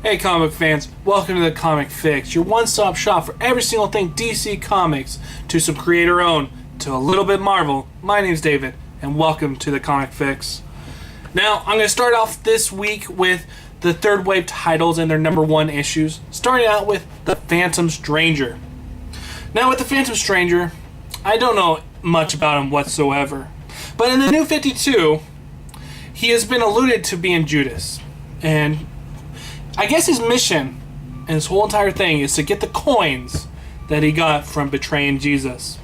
Hey comic fans, welcome to the Comic Fix, your one-stop shop for every single thing DC Comics, to some creator-owned, to a little bit Marvel. My name's David, and welcome to the Comic Fix. Now, I'm going to start off this week with the third wave titles and their #1 issues, starting out with The Phantom Stranger. Now, with The Phantom Stranger, I don't know much about him whatsoever, but in the New 52, he has been alluded to being Judas, and I guess his mission and his whole entire thing is to get the coins that he got from betraying Jesus.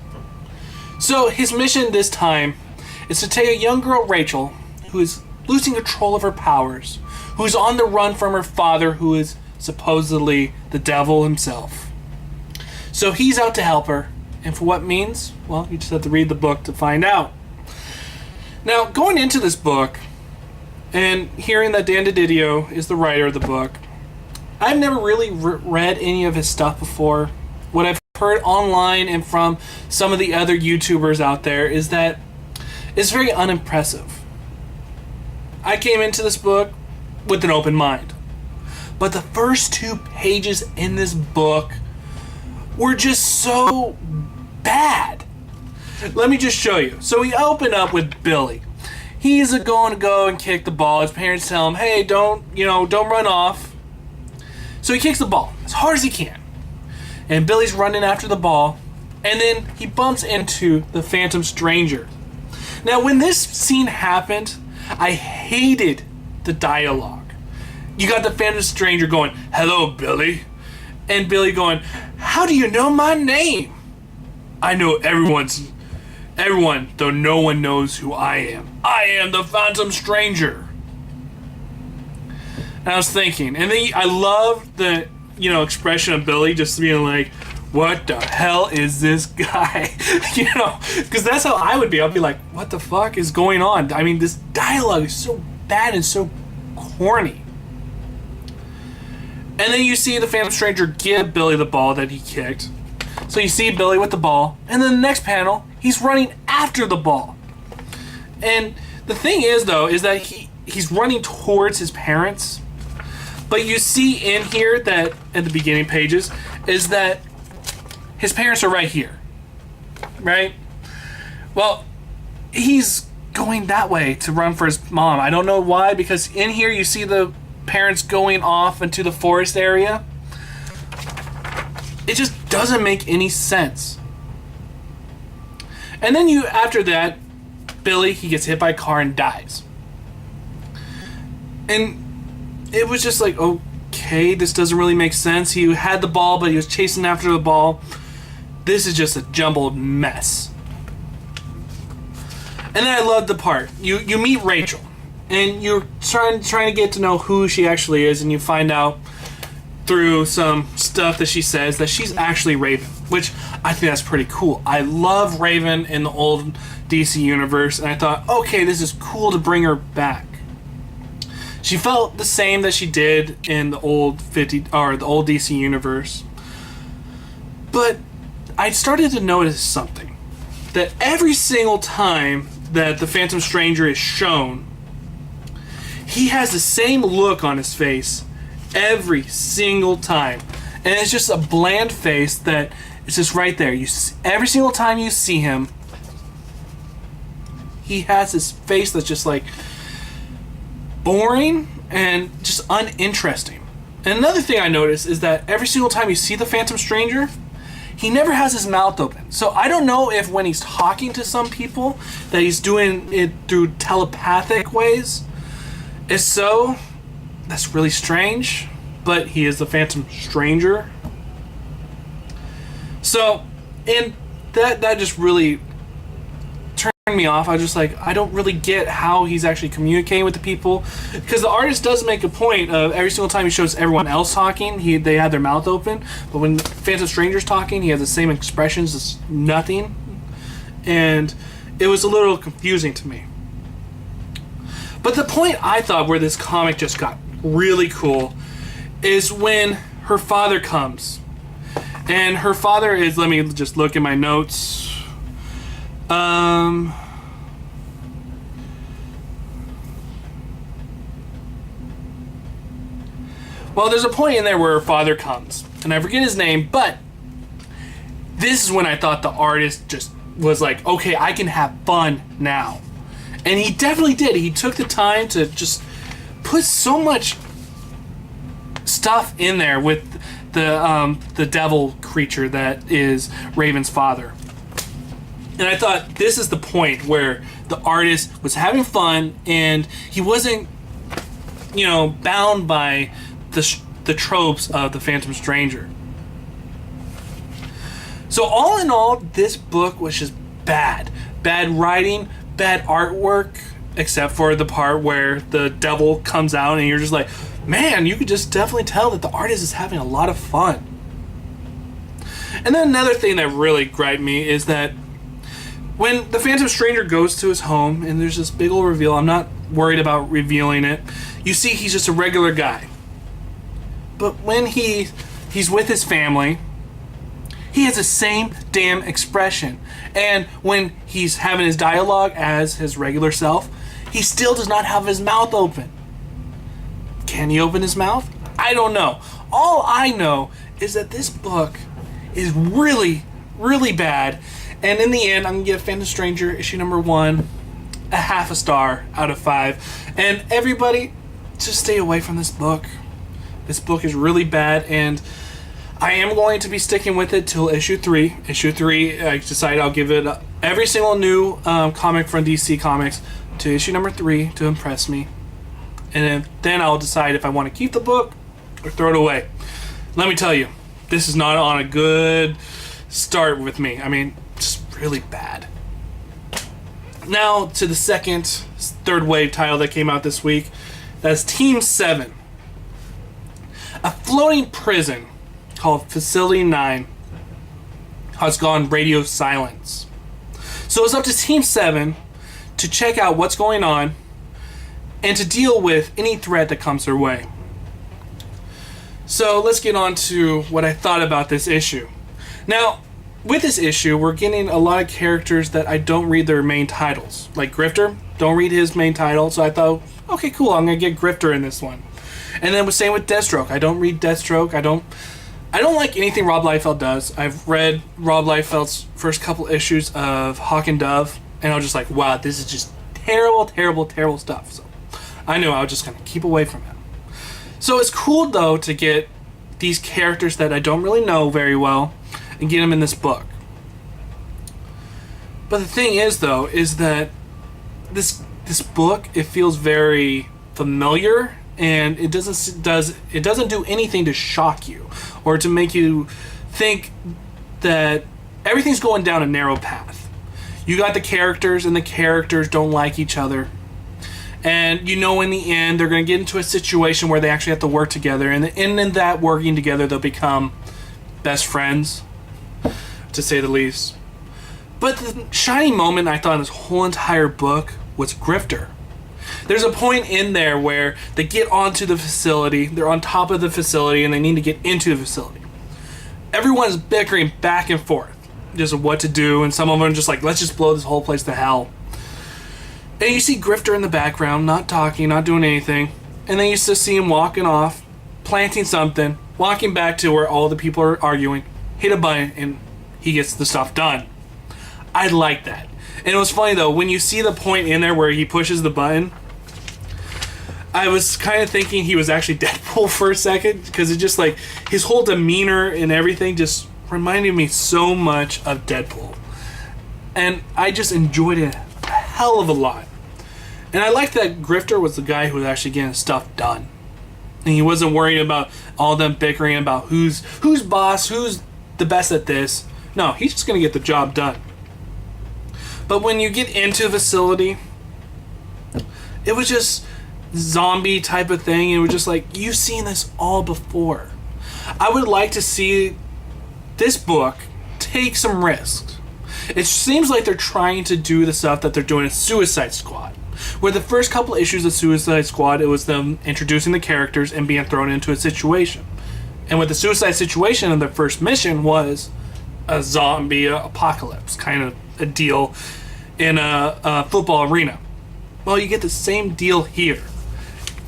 So his mission this time is to take a young girl, Rachel, who is losing control of her powers, who is on the run from her father, who is supposedly the devil himself. So he's out to help her, and for what means? Well, you just have to read the book to find out. Now, going into this book, and hearing that Dan DiDio is the writer of the book, I've never really read any of his stuff before. What I've heard online and from some of the other YouTubers out there is that it's very unimpressive. I came into this book with an open mind, but the first 2 pages in this book were just so bad. Let me just show you. So we open up with Billy. He's going to go and kick the ball. His parents tell him, hey, don't run off. So he kicks the ball as hard as he can. And Billy's running after the ball. And then he bumps into the Phantom Stranger. Now, when this scene happened, I hated the dialogue. You got the Phantom Stranger going, hello, Billy. And Billy going, how do you know my name? I know everyone, though no one knows who I am. I am the Phantom Stranger. And I was thinking, and then I love the, expression of Billy just being like, what the hell is this guy? Because that's how I would be. I'd be like, what the fuck is going on? I mean, this dialogue is so bad and so corny. And then you see the Phantom Stranger give Billy the ball that he kicked. So you see Billy with the ball, and then the next panel, he's running after the ball. And the thing is, though, is that he's running towards his parents. But you see in here that, at the beginning pages, is that his parents are right here. Right? Well, he's going that way to run for his mom. I don't know why, because in here you see the parents going off into the forest area. It just doesn't make any sense. And then after that, Billy, he gets hit by a car and dies. And it was just like, okay, this doesn't really make sense. He had the ball, but he was chasing after the ball. This is just a jumbled mess. And then I love the part. You meet Rachel, and you're trying to get to know who she actually is, and you find out through some stuff that she says that she's actually Raven, which I think that's pretty cool. I love Raven in the old DC universe, and I thought, okay, this is cool to bring her back. She felt the same that she did in the old the old DC universe. But I started to notice something, that every single time that the Phantom Stranger is shown, he has the same look on his face every single time, and it's just a bland face that is just right there. Every single time you see him, he has this face that's just like boring and just uninteresting. And another thing I noticed is that every single time you see the Phantom Stranger, he never has his mouth open. So I don't know if when he's talking to some people that he's doing it through telepathic ways. If so, that's really strange, but he is the Phantom Stranger. So, and that just really turned me off. I was just like, I don't really get how he's actually communicating with the people, because the artist does make a point of every single time he shows everyone else talking, they have their mouth open, but when Phantom Stranger's talking, he has the same expressions as nothing, and it was a little confusing to me. But the point I thought where this comic just got really cool is when her father comes. And her father is, let me just look at my notes. Well, there's a point in there where her father comes, and I forget his name, but this is when I thought the artist just was like, okay, I can have fun now. And he definitely did. He took the time to just put so much stuff in there with the devil creature that is Raven's father. And I thought this is the point where the artist was having fun and he wasn't, bound by the tropes of the Phantom Stranger. So all in all, this book was just bad. Bad writing, bad artwork, except for the part where the devil comes out and you're just like, man, you could just definitely tell that the artist is having a lot of fun. And then another thing that really griped me is that when the Phantom Stranger goes to his home and there's this big old reveal, I'm not worried about revealing it, you see he's just a regular guy. But when he's with his family, he has the same damn expression. And when he's having his dialogue as his regular self, he still does not have his mouth open. Can he open his mouth? I don't know. All I know is that this book is really, really bad. And in the end, I'm going to give Phantom Stranger issue number 1 a half a star out of 5. And everybody, just stay away from this book. This book is really bad, and I am going to be sticking with it till issue 3. Issue 3, I decided I'll give it every single new comic from DC Comics to issue number 3 to impress me. And then I'll decide if I want to keep the book or throw it away. Let me tell you, this is not on a good start with me. I mean, just really bad. Now to the third wave title that came out this week. That's Team 7. A floating prison called Facility 9 has gone radio silence. So it's up to Team 7 to check out what's going on and to deal with any threat that comes their way. So let's get on to what I thought about this issue. Now, with this issue, we're getting a lot of characters that I don't read their main titles. Like Grifter, don't read his main title, so I thought, okay, cool, I'm going to get Grifter in this one. And then same with Deathstroke. I don't read Deathstroke. I don't like anything Rob Liefeld does. I've read Rob Liefeld's first couple issues of Hawk and Dove, and I was just like, wow, this is just terrible, terrible, terrible stuff. So I knew I was just going to keep away from him. So it's cool, though, to get these characters that I don't really know very well and get them in this book. But the thing is, though, is that this book, it feels very familiar, and it doesn't do anything to shock you or to make you think that everything's going down a narrow path. You got the characters, and the characters don't like each other. And in the end, they're going to get into a situation where they actually have to work together. And in that working together, they'll become best friends, to say the least. But the shining moment I thought in this whole entire book was Grifter. There's a point in there where they get onto the facility, they're on top of the facility, and they need to get into the facility. Everyone's bickering back and forth, just what to do, and some of them are just like, let's just blow this whole place to hell. And you see Grifter in the background, not talking, not doing anything, and then you just see him walking off, planting something, walking back to where all the people are arguing, hit a button, and he gets the stuff done. I like that. And it was funny, though, when you see the point in there where he pushes the button, I was kind of thinking he was actually Deadpool for a second, because it's just like his whole demeanor and everything just reminded me so much of Deadpool. And I just enjoyed it a hell of a lot. And I liked that Grifter was the guy who was actually getting stuff done. And he wasn't worried about all them bickering about who's boss, who's the best at this. No, he's just going to get the job done. But when you get into the facility, it was just zombie type of thing. It was just like, you've seen this all before. I would like to see this book take some risks. It seems like they're trying to do the stuff that they're doing in Suicide Squad. Where the first couple issues of Suicide Squad, it was them introducing the characters and being thrown into a situation. And with the Suicide Situation, and their first mission was a zombie apocalypse kind of a deal in a football arena. Well, you get the same deal here.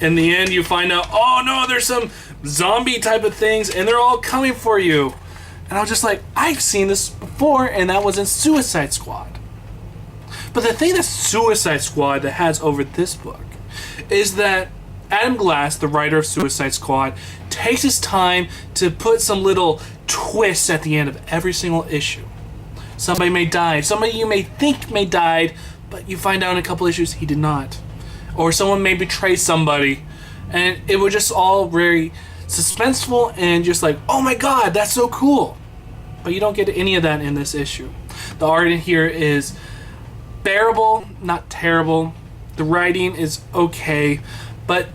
In the end, you find out, oh no, there's some zombie type of things, and they're all coming for you. And I was just like, I've seen this before, and that was in Suicide Squad. But the thing that Suicide Squad that has over this book is that Adam Glass, the writer of Suicide Squad, takes his time to put some little twists at the end of every single issue. Somebody may die. Somebody you may think may died, but you find out in a couple issues he did not. Or someone may betray somebody. And it was just all very suspenseful and just like, oh my god, that's so cool. But you don't get any of that in this issue. The art in here is bearable, not terrible. The writing is okay. But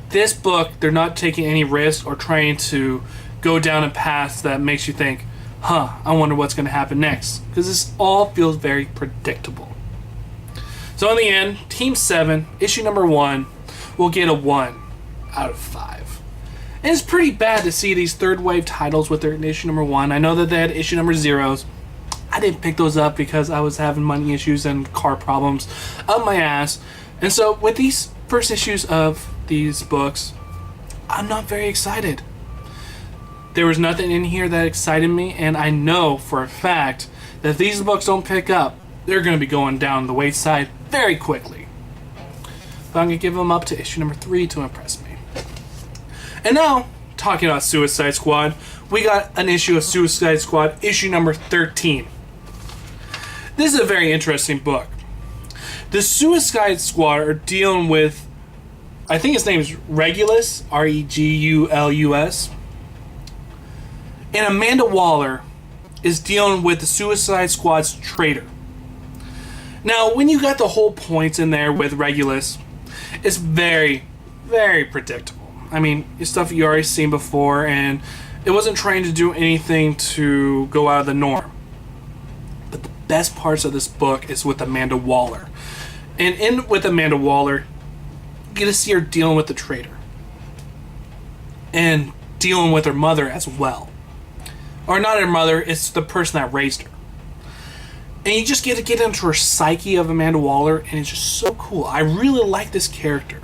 this book, they're not taking any risk or trying to go down a path that makes you think, I wonder what's going to happen next. Because this all feels very predictable. So in the end, Team 7, issue number 1, will get a 1 out of 5. And it's pretty bad to see these third wave titles with their issue number 1. I know that they had issue number 0s. I didn't pick those up because I was having money issues and car problems up my ass. And so with these first issues of these books, I'm not very excited. There was nothing in here that excited me, and I know for a fact that if these books don't pick up, they're going to be going down the wayside very quickly. But I'm going to give them up to issue number 3 to impress me. And now, talking about Suicide Squad, we got an issue of Suicide Squad, issue number 13. This is a very interesting book. The Suicide Squad are dealing with, I think his name is Regulus, Regulus. And Amanda Waller is dealing with the Suicide Squad's traitor. Now, when you got the whole points in there with Regulus, it's very, very predictable. I mean, it's stuff you already seen before, and it wasn't trying to do anything to go out of the norm. But the best parts of this book is with Amanda Waller. And with Amanda Waller, you get to see her dealing with the traitor. And dealing with her mother as well. Or not her mother, it's the person that raised her. And you just get to get into her psyche of Amanda Waller, and it's just so cool. I really like this character.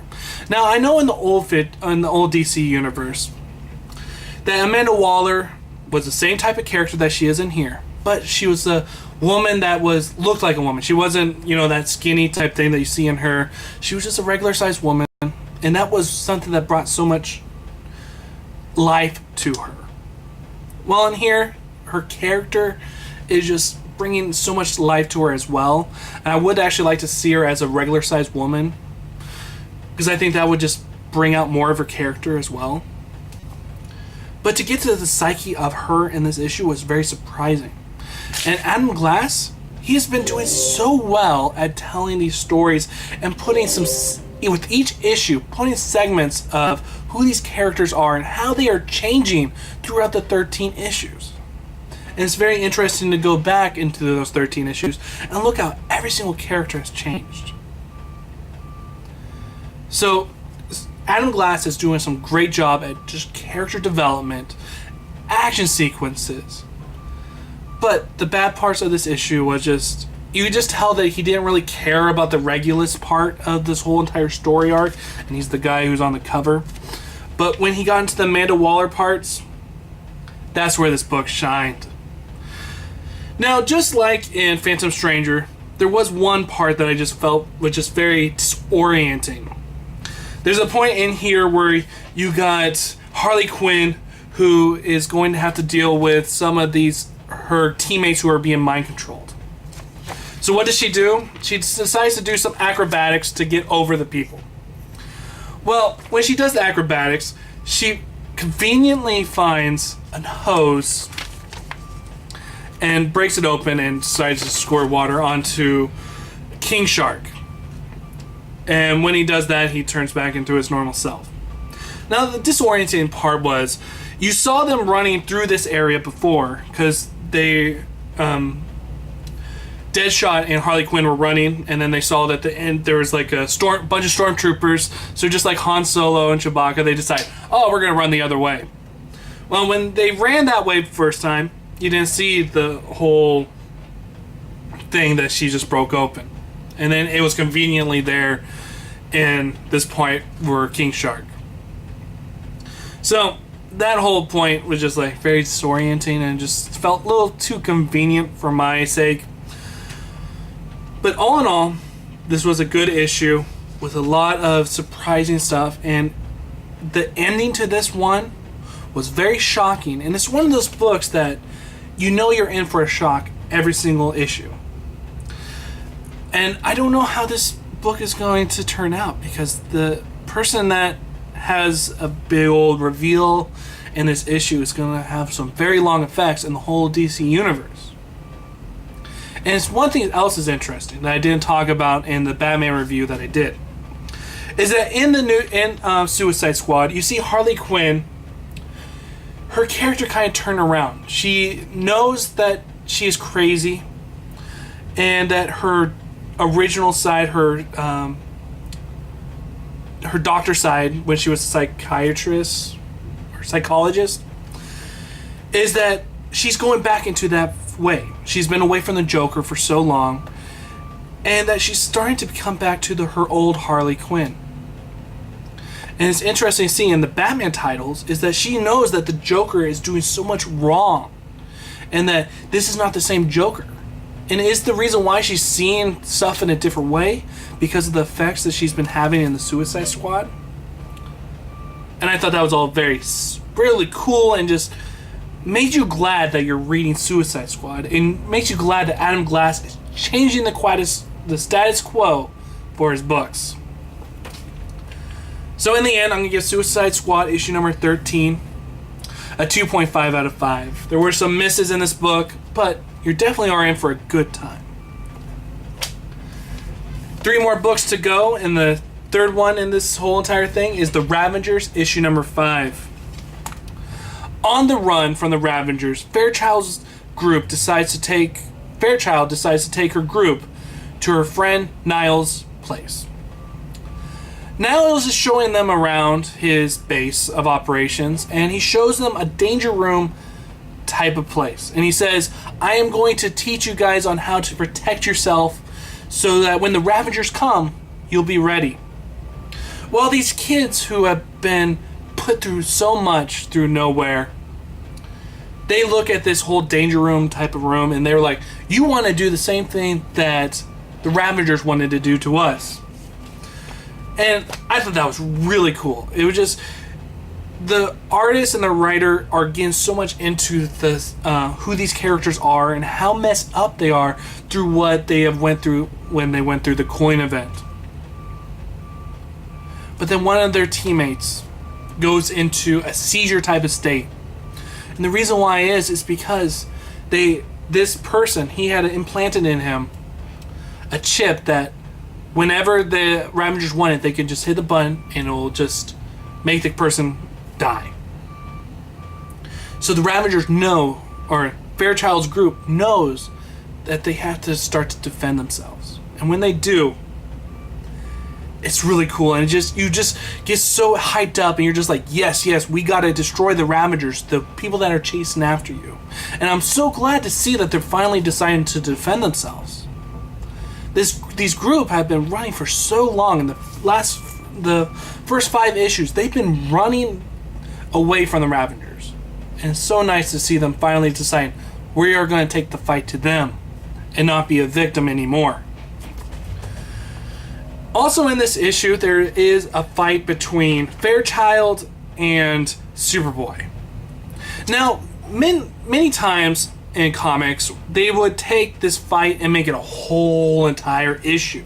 Now, I know in the old DC universe that Amanda Waller was the same type of character that she is in here, but she was a woman that looked like a woman. She wasn't, that skinny type thing that you see in her. She was just a regular sized woman, and that was something that brought so much life to her. Well, in here, her character is just bringing so much life to her as well. And I would actually like to see her as a regular sized woman, because I think that would just bring out more of her character as well. But to get to the psyche of her in this issue was very surprising. And Adam Glass, he's been doing so well at telling these stories and putting with each issue, putting segments of who these characters are and how they are changing throughout the 13 issues. And it's very interesting to go back into those 13 issues and look how every single character has changed. So, Adam Glass is doing some great job at just character development, action sequences. But the bad parts of this issue was just, you could just tell that he didn't really care about the Regulus part of this whole entire story arc, and he's the guy who's on the cover. But when he got into the Amanda Waller parts, that's where this book shined. Now, just like in Phantom Stranger, there was one part that I just felt was just very disorienting. There's a point in here where you got Harley Quinn, who is going to have to deal with some of her teammates who are being mind controlled. So what does she do? She decides to do some acrobatics to get over the people. Well, when she does the acrobatics, she conveniently finds a hose and breaks it open and decides to squirt water onto King Shark. And when he does that, he turns back into his normal self. Now, the disorienting part was, you saw them running through this area before, because they, Deadshot and Harley Quinn were running, and then they saw that at the end there was like a bunch of stormtroopers. So just like Han Solo and Chewbacca, they decide, we're going to run the other way. Well, when they ran that way the first time, you didn't see the whole thing that she just broke open. And then it was conveniently there in this point where King Shark. So that whole point was just like very disorienting and just felt a little too convenient for my sake. But all in all, this was a good issue with a lot of surprising stuff, and the ending to this one was very shocking. And it's one of those books that you know you're in for a shock every single issue. And I don't know how this book is going to turn out, because the person that has a big old reveal in this issue is going to have some very long effects in the whole DC universe. And it's one thing else is interesting that I didn't talk about in the Batman review that I did, is that in Suicide Squad, you see Harley Quinn, her character kind of turn around. She knows that she is crazy, and that her original side, her doctor side, when she was a psychiatrist or psychologist, is that she's going back into that way. She's been away from the Joker for so long, and that she's starting to come back to her old Harley Quinn. And it's interesting to see in the Batman titles is that she knows that the Joker is doing so much wrong, and that this is not the same Joker. And is the reason why she's seeing stuff in a different way because of the effects that she's been having in the Suicide Squad. And I thought that was all really cool, and just made you glad that you're reading Suicide Squad, and makes you glad that Adam Glass is changing the status quo for his books. So in the end, I'm going to give Suicide Squad issue number 13 a 2.5 out of 5. There were some misses in this book, but you definitely are in for a good time. 3 more books to go, and the third one in this whole entire thing is the Ravagers issue number 5. On the run from the Ravagers, Fairchild's group decides to take her group to her friend Niles' place. Niles is showing them around his base of operations, and he shows them a danger room type of place. And he says, I am going to teach you guys on how to protect yourself so that when the Ravagers come, you'll be ready. Well, these kids who have been put through so much through nowhere, they look at this whole danger room type of room, and they're like, you want to do the same thing that the Ravagers wanted to do to us. And I thought that was really cool. It was just, the artist and the writer are getting so much into the who these characters are and how messed up they are through what they have went through when they went through the coin event. But then one of their teammates goes into a seizure type of state. And the reason why is because this person, he had implanted in him a chip that whenever the Ravagers want it, they can just hit the button and it'll just make the person die. So the Ravagers know, or Fairchild's group knows, that they have to start to defend themselves. And when they do, it's really cool, and you just get so hyped up, and you're just like, yes, we gotta destroy the Ravagers, the people that are chasing after you. And I'm so glad to see that they're finally deciding to defend themselves. These group have been running for so long. In the first 5 issues, they've been running away from the Ravagers, and it's so nice to see them finally decide we are going to take the fight to them and not be a victim anymore. Also in this issue, there is a fight between Fairchild and Superboy. Now, many times in comics, they would take this fight and make it a whole entire issue.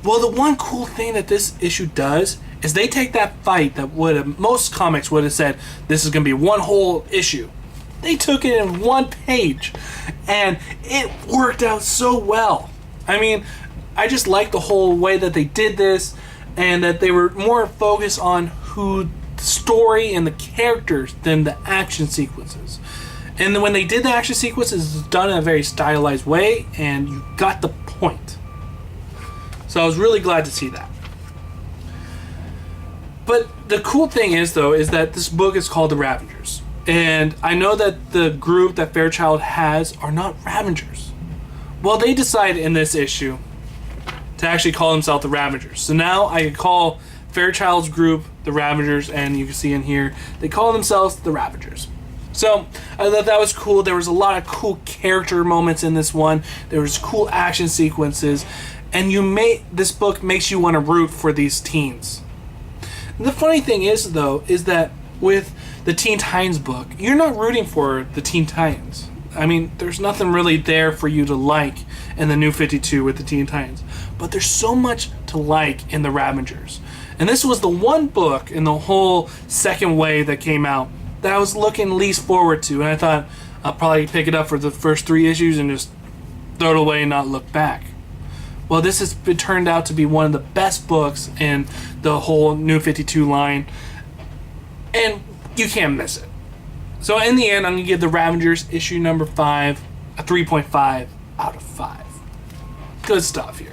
Well, the one cool thing that this issue does is they take that fight that most comics would have said, this is going to be one whole issue. They took it in 1 page, and it worked out so well. I mean, I just like the whole way that they did this, and that they were more focused on the story and the characters than the action sequences. And then when they did the action sequences, it's done in a very stylized way, and you got the point. So I was really glad to see that. But the cool thing is, though, is that this book is called The Ravagers. And I know that the group that Fairchild has are not Ravagers. Well, they decided in this issue to actually call themselves the Ravagers. So now I can call Fairchild's group, the Ravagers, and you can see in here, they call themselves the Ravagers. So, I thought that was cool. There was a lot of cool character moments in this one. There was cool action sequences. And this book makes you want to root for these teens. And the funny thing is, though, is that with the Teen Titans book, you're not rooting for the Teen Titans. I mean, there's nothing really there for you to like in the New 52 with the Teen Titans. But there's so much to like in the Ravagers. And this was the one book in the whole second wave that came out that I was looking least forward to. And I thought I'll probably pick it up for the first 3 issues and just throw it away and not look back. Well, this has been turned out to be one of the best books in the whole New 52 line. And you can't miss it. So in the end, I'm going to give the Ravagers issue number 5 a 3.5 out of 5. Good stuff here.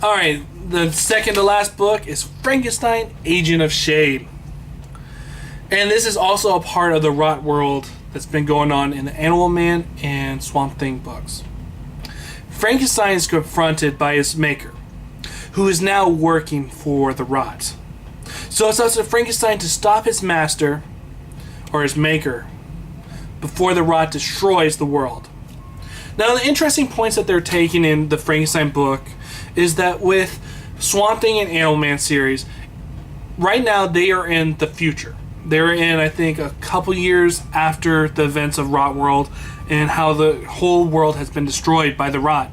Alright, the second to last book is Frankenstein Agent of S.H.A.D.E. And this is also a part of the Rot world that's been going on in the Animal Man and Swamp Thing books. Frankenstein is confronted by his maker, who is now working for the Rot. So it's up to Frankenstein to stop his master, or his maker, before the Rot destroys the world. Now, the interesting points that they're taking in the Frankenstein book is that with Swamp Thing and Animal Man series, right now they are in the future. They're in, I think, a couple years after the events of Rot World and how the whole world has been destroyed by the Rot.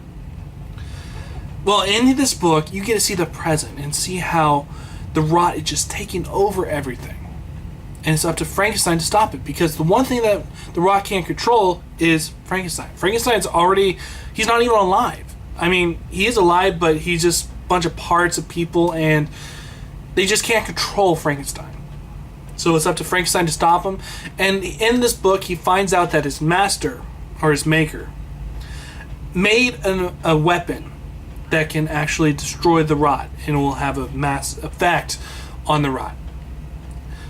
Well, in this book, you get to see the present and see how the Rot is just taking over everything. And it's up to Frankenstein to stop it, because the one thing that the Rot can't control is Frankenstein. Frankenstein's he's not even alive. I mean, he is alive, but he's just a bunch of parts of people, and they just can't control Frankenstein. So it's up to Frankenstein to stop him. And in this book, he finds out that his master, or his maker, made a weapon that can actually destroy the Rot, and will have a mass effect on the Rot.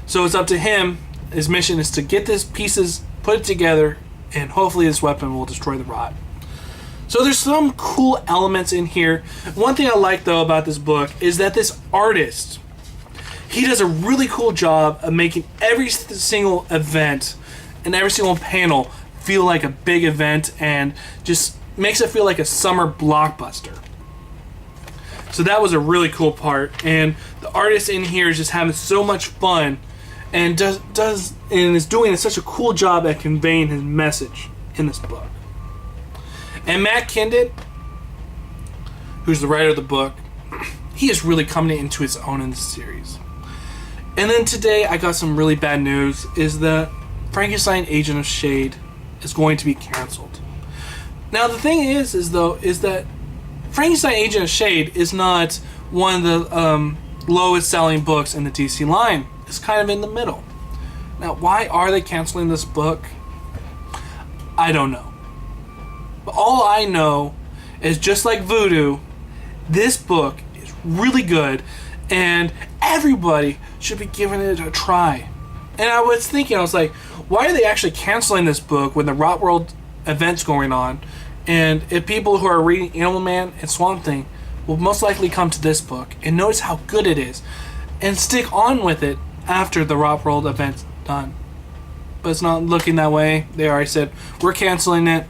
So it's up to him. His mission is to get these pieces, put it together, and hopefully this weapon will destroy the Rot. So there's some cool elements in here. One thing I like, though, about this book is that this artist, he does a really cool job of making every single event and every single panel feel like a big event, and just makes it feel like a summer blockbuster. So that was a really cool part, and the artist in here is just having so much fun, and is doing such a cool job at conveying his message in this book. And Matt Kindred, who's the writer of the book, he is really coming into his own in this series. And then today I got some really bad news, is that Frankenstein Agent of S.H.A.D.E. is going to be canceled. Now the thing is that Frankenstein Agent of S.H.A.D.E. is not one of the lowest selling books in the DC line. It's kind of in the middle. Now, why are they canceling this book? I don't know. But all I know is, just like Voodoo, this book is really good, and everybody should be giving it a try. And I was thinking, I was like, why are they actually canceling this book when the Rot World event's going on? And if people who are reading Animal Man and Swamp Thing will most likely come to this book and notice how good it is and stick on with it after the Rot World event's done. But it's not looking that way. They already said, we're canceling it,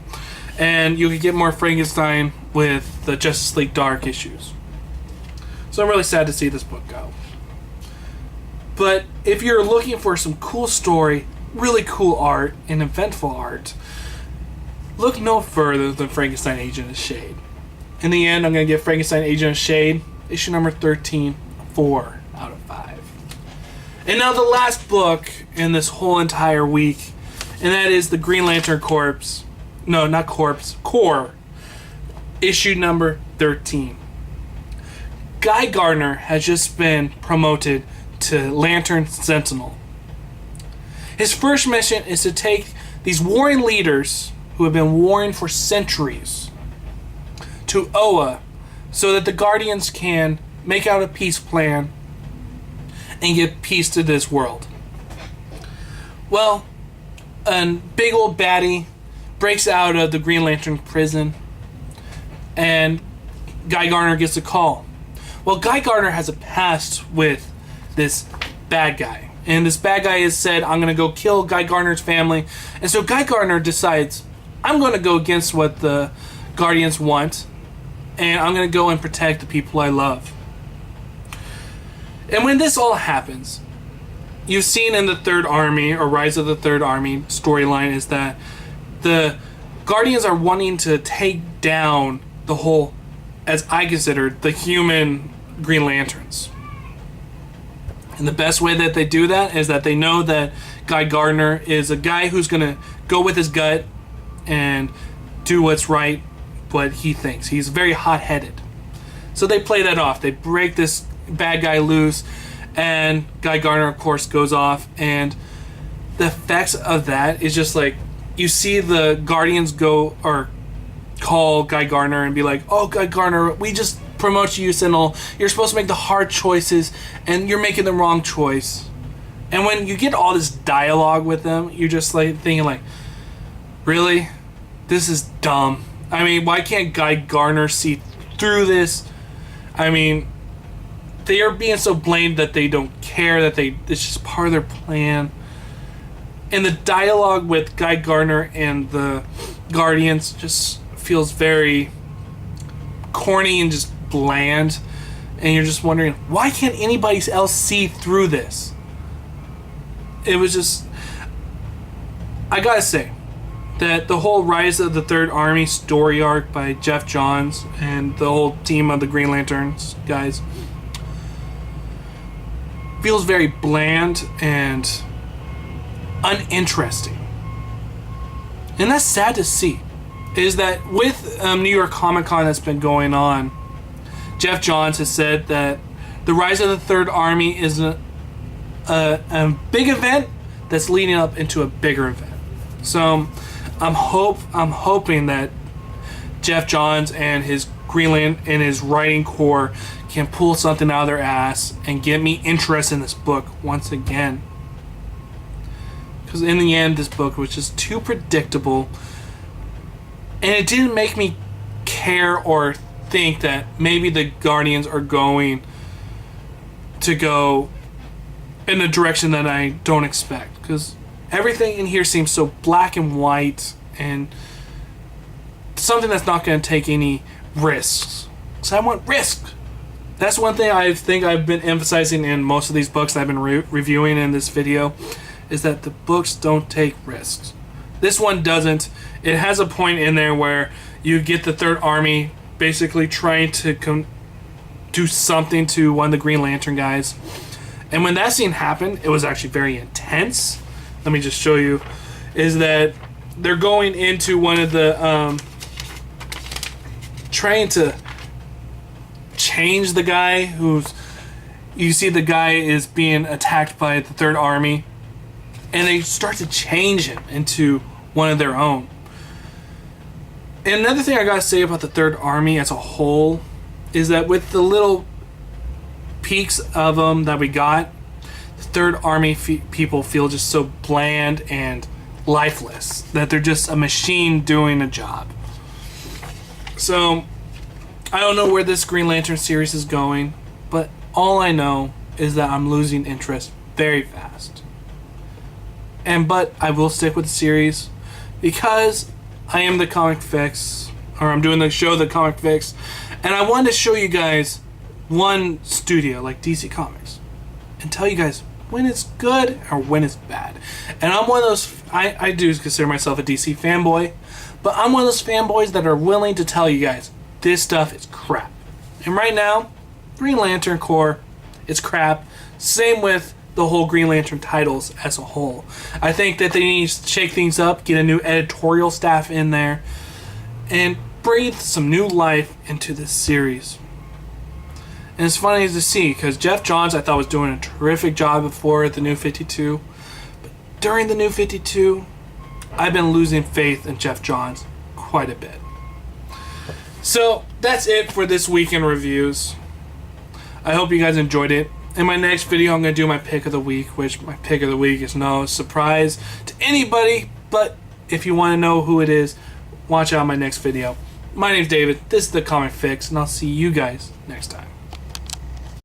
and you can get more Frankenstein with the Justice League Dark issues. So I'm really sad to see this book go. But if you're looking for some cool story, really cool art, and eventful art, look no further than Frankenstein Agent of S.H.A.D.E. In the end, I'm going to give Frankenstein Agent of S.H.A.D.E. issue number 13 a 4 out of 5. And now the last book in this whole entire week, and that is the Green Lantern Corps, issue number 13. Guy Gardner has just been promoted to Lantern Sentinel. His first mission is to take these warring leaders who have been warring for centuries to Oa, so that the Guardians can make out a peace plan and get peace to this world. Well, a big old baddie breaks out of the Green Lantern prison, and Guy Gardner gets a call. Well, Guy Gardner has a past with this bad guy. And this bad guy has said, I'm going to go kill Guy Gardner's family. And so Guy Gardner decides, I'm going to go against what the Guardians want. And I'm going to go and protect the people I love. And when this all happens, you've seen in the Third Army, or Rise of the Third Army storyline, is that the Guardians are wanting to take down the whole, as I consider, the human Green Lanterns. And the best way that they do that is that they know that Guy Gardner is a guy who's going to go with his gut and do what's right, what he thinks. He's very hot-headed. So they play that off. They break this bad guy loose, and Guy Gardner, of course, goes off. And the effects of that is just like, you see the Guardians go or call Guy Gardner and be like, oh, Guy Gardner, we just promote you, Sentinel. You're supposed to make the hard choices, and you're making the wrong choice. And when you get all this dialogue with them, you're just like thinking like, really? This is dumb. I mean, why can't Guy Gardner see through this? I mean, they are being so blamed that they don't care, that it's just part of their plan. And the dialogue with Guy Gardner and the Guardians just feels very corny and just bland. And you're just wondering, why can't anybody else see through this? It was just, I gotta say that the whole Rise of the Third Army story arc by Jeff Johns and the whole team of the Green Lanterns guys feels very bland and uninteresting. And that's sad to see. Is that with New York Comic Con that's been going on, Jeff Johns has said that the Rise of the Third Army is a big event that's leading up into a bigger event. So I'm hoping that Jeff Johns and his Greenland and his writing core can pull something out of their ass and get me interested in this book once again. Because in the end, this book was just too predictable, and it didn't make me care or think that maybe the Guardians are going to go in a direction that I don't expect. Because everything in here seems so black and white and something that's not going to take any risks. So I want risk. That's one thing I think I've been emphasizing in most of these books that I've been reviewing in this video, is that the books don't take risks. This one doesn't. It has a point in there where you get the Third Army basically trying to do something to one of the Green Lantern guys. And when that scene happened, it was actually very intense. Let me just show you. Is that they're going into one of the trying to change the guy who's, you see the guy is being attacked by the Third Army, and they start to change him into one of their own. And another thing I gotta say about the Third Army as a whole is that with the little peaks of them that we got, the Third Army people feel just so bland and lifeless, that they're just a machine doing a job. So I don't know where this Green Lantern series is going, but all I know is that I'm losing interest very fast. But I will stick with the series because I am the Comic Fix, or I'm doing the show The Comic Fix, and I wanted to show you guys one studio like DC Comics and tell you guys when it's good or when it's bad. And I'm one of those, I do consider myself a DC fanboy, but I'm one of those fanboys that are willing to tell you guys this stuff is crap. And right now, Green Lantern Corps, it's crap. Same with the whole Green Lantern titles as a whole. I think that they need to shake things up, get a new editorial staff in there, and breathe some new life into this series. And it's funny to see, because Jeff Johns I thought was doing a terrific job before the New 52, but during the New 52, I've been losing faith in Jeff Johns quite a bit. So that's it for this week in reviews. I hope you guys enjoyed it. In my next video, I'm going to do my pick of the week, which my pick of the week is no surprise to anybody, but if you want to know who it is, watch out my next video. My name's David, this is The Comic Fix, and I'll see you guys next time.